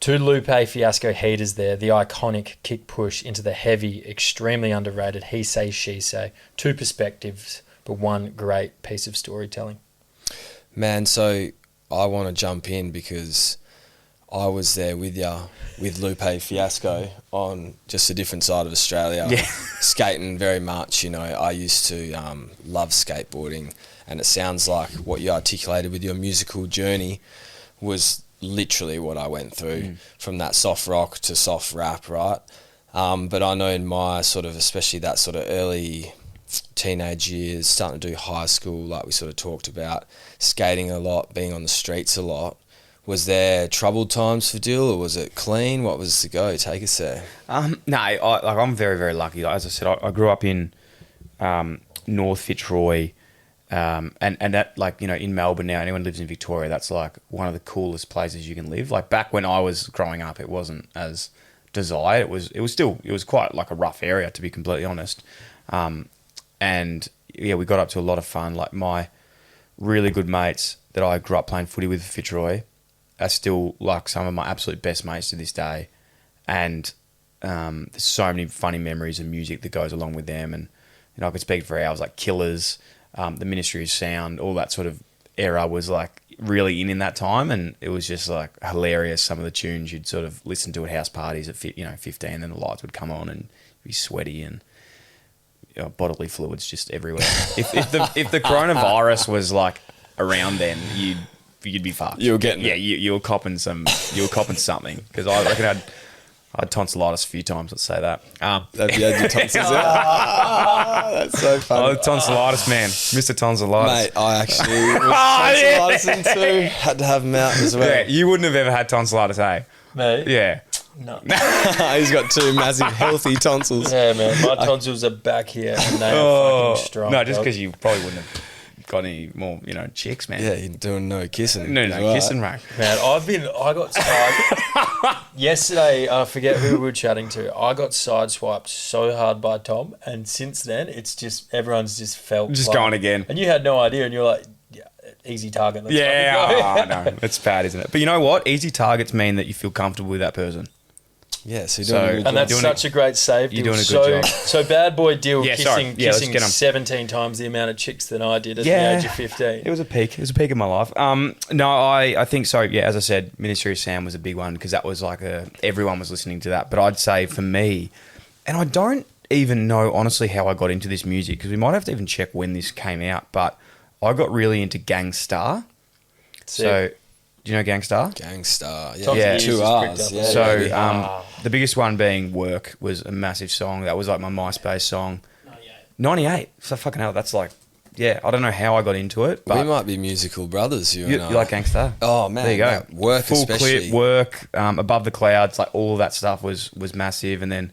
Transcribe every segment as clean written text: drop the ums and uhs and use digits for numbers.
Two Lupe Fiasco heaters there. The iconic kick push into the heavy, extremely underrated he say, she say. Two perspectives, but one great piece of storytelling. Man, so I want to jump in because I was there with you, with Lupe Fiasco on just a different side of Australia. Yeah. Skating very much, you know. I used to love skateboarding, and it sounds like what you articulated with your musical journey was literally what I went through, from that soft rock to soft rap, right? But I know in my sort of, especially that sort of early teenage years, starting to do high school, like we sort of talked about, skating a lot, being on the streets a lot. Was there troubled times for Dill, or was it clean? What was the go? Take us there. No, I'm very, very lucky. As I said, I grew up in North Fitzroy, and that, like, you know, in Melbourne now, anyone lives in Victoria, that's like one of the coolest places you can live. Like back when I was growing up, it wasn't as desired. It was quite like a rough area, to be completely honest. And yeah, we got up to a lot of fun. Like my really good mates that I grew up playing footy with in Fitzroy are still like some of my absolute best mates to this day. And there's so many funny memories and music that goes along with them. And, you know, I could speak for hours, like Killers, the Ministry of Sound, all that sort of era was like really in that time. And it was just like hilarious. Some of the tunes you'd sort of listen to at house parties at 15, and the lights would come on and be sweaty and bodily fluids just everywhere. If the coronavirus was like around then, you'd be fucked. You were getting it. You were copping something, because I reckon I had tonsillitis a few times. Let's say that. Have you had your tonsils out? That's so funny. Oh, tonsillitis, man, Mr. Tonsillitis. Mate, I actually was tonsillitis too. Had to have them out as well. Yeah, you wouldn't have ever had tonsillitis, eh? Me? Yeah. No. He's got two massive, healthy tonsils. Yeah, man. My tonsils are back here and they are fucking strong. No, just because you probably wouldn't have got any more, chicks, man. Yeah, you're doing no kissing. No kissing, mate. Man, I got yesterday, I forget who we were chatting to. I got sideswiped so hard by Tom, and since then, it's just, everyone's just felt Just like, going again. And you had no idea, and you're like, yeah, easy target. Let's No, it's bad, isn't it? But you know what? Easy targets mean that you feel comfortable with that person. Yeah, so you're doing a good job. And that's such a great save. You're doing a good job. So bad boy Dill kissing let's get 'em. 17 times the amount of chicks that I did at the age of 15. It was a peak. It was a peak of my life. No, I think so. Yeah, as I said, Ministry of Sound was a big one, because that was like everyone was listening to that. But I'd say for me, and I don't even know honestly how I got into this music, because we might have to even check when this came out. But I got really into Gangstar. So, do you know Gangstar? Gangstar, Yeah. 2 R's. Yeah, So the biggest one being Work was a massive song. That was like my MySpace song. 98. So fucking hell, that's like, yeah, I don't know how I got into it. But we might be musical brothers, you and I. You like Gangstar? Oh, man. There you go. Work Full especially. clip, Work, Above the Clouds, like all of that stuff was massive. And then,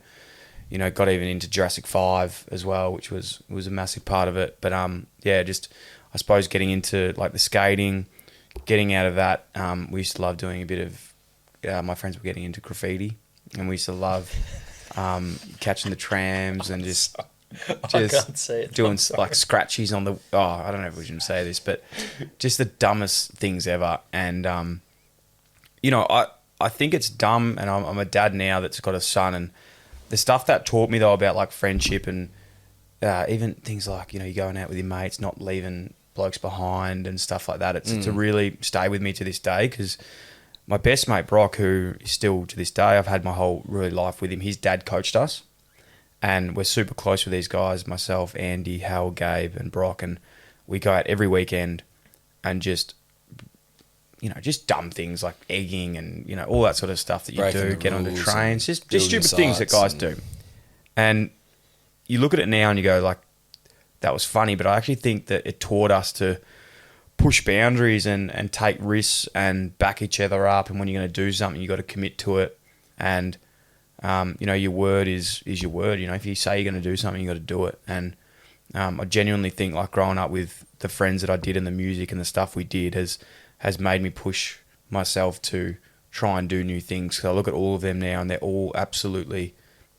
got even into Jurassic 5 as well, which was a massive part of it. But yeah, just I suppose getting into like the skating, getting out of that, we used to love doing a bit of, my friends were getting into graffiti, and we used to love catching the trams and just I can't say it. doing like scratchies on the, I don't know if we should say this, but just the dumbest things ever. And, I think it's dumb, and I'm a dad now that's got a son, and the stuff that taught me though about like friendship and even things like, you're going out with your mates, not leaving blokes behind and stuff like that. It's to really stay with me to this day, because my best mate Brock, who is still to this day, I've had my whole really life with him, his dad coached us, and we're super close with these guys, myself, Andy, Hal, Gabe and Brock, and we go out every weekend and just dumb things like egging and all that sort of stuff that you Breaking do, the get onto rules trains, just building stupid things that guys do. And you look at it now and you go like, that was funny, but I actually think that it taught us to push boundaries and take risks and back each other up. And when you're going to do something, you got to commit to it. And, your word is your word. If you say you're going to do something, you got to do it. And I genuinely think like growing up with the friends that I did and the music and the stuff we did has made me push myself to try and do new things. So I look at all of them now and they're all absolutely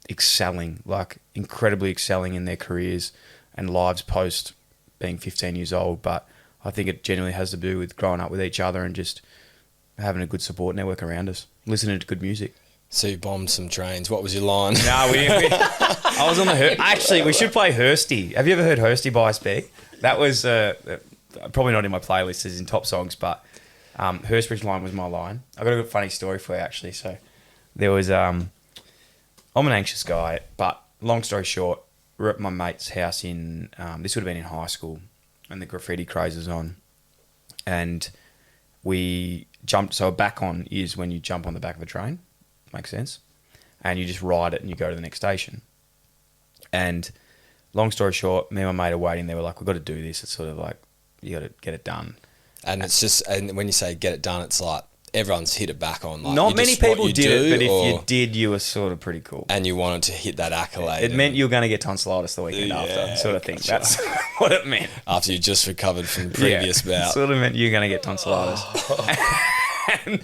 excelling, like incredibly excelling in their careers and lives post being 15 years old. But I think it genuinely has to do with growing up with each other and just having a good support network around us. listening to good music. So you bombed some trains. What was your line? No, we didn't. I was on the... Actually, we should play Hursty. Have you ever heard Hursty by Speak? That was probably not in my playlist, it's in top songs, but Hurstbridge line was my line. I've got a funny story for you, actually. So there was... I'm an anxious guy, but long story short, we're at my mate's house in... this would have been in high school, and the graffiti craze was on. And we jumped... So a back on is when you jump on the back of a train. Makes sense. And you just ride it and you go to the next station. And long story short, me and my mate are waiting there. We're like, we've got to do this. It's sort of like, you got to get it done. And it's just, and when you say get it done, it's like everyone's hit it back on. Like, not many people did it, but if or, you did, you were sort of pretty cool. And you wanted to hit that accolade. It meant you were going to get tonsillitis the weekend after, sort of thing. Gotcha. That's what it meant. After you just recovered from the previous bout. Sort of meant you were going to get tonsillitis. And,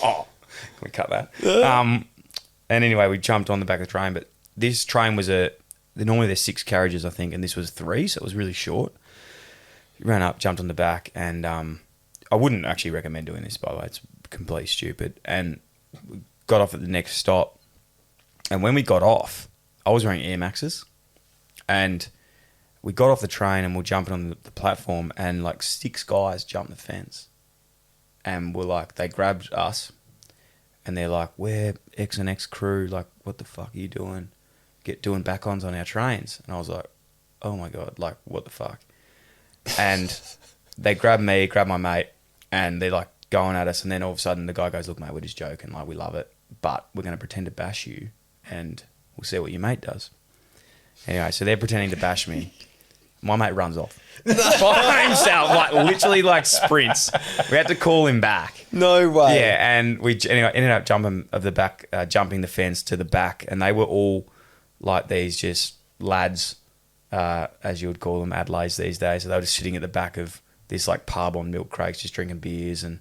can we cut that? And anyway, we jumped on the back of the train, but this train was normally there's 6 carriages, I think, and this was 3, so it was really short. Ran up, jumped on the back, and I wouldn't actually recommend doing this, by the way. It's completely stupid. And we got off at the next stop, and when we got off, I was wearing Air Maxes, and we got off the train and we're jumping on the platform, and like 6 guys jumped the fence, and were like, they grabbed us, and they're like, we're X and X crew, like, what the fuck are you doing? Doing back-ons on our trains. And I was like, oh my God, like, what the fuck? And they grabbed me, grabbed my mate, and they're like going at us, and then all of a sudden the guy goes, look, mate, we're just joking, like, we love it, but we're going to pretend to bash you, and we'll see what your mate does. Anyway, so they're pretending to bash me. My mate runs off by himself, like literally like sprints. We had to call him back. No way. Yeah, and we ended up jumping the fence to the back, and they were all like these just lads, as you would call them, Adelaide's these days. So they were just sitting at the back of this like pub on milk crates, just drinking beers, and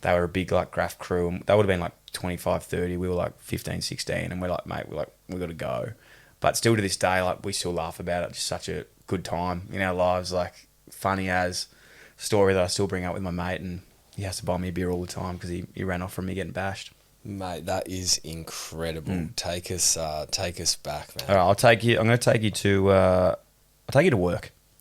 they were a big like graph crew, and they would have been like 25, 30. We were like 15, 16, and we're like, mate, we got to go. But still to this day, like, we still laugh about it. Just such a good time in our lives, like, funny as story that I still bring up with my mate, and he has to buy me a beer all the time because he ran off from me getting bashed. Mate, that is incredible. Take us back, man. All right, I'll take you to work.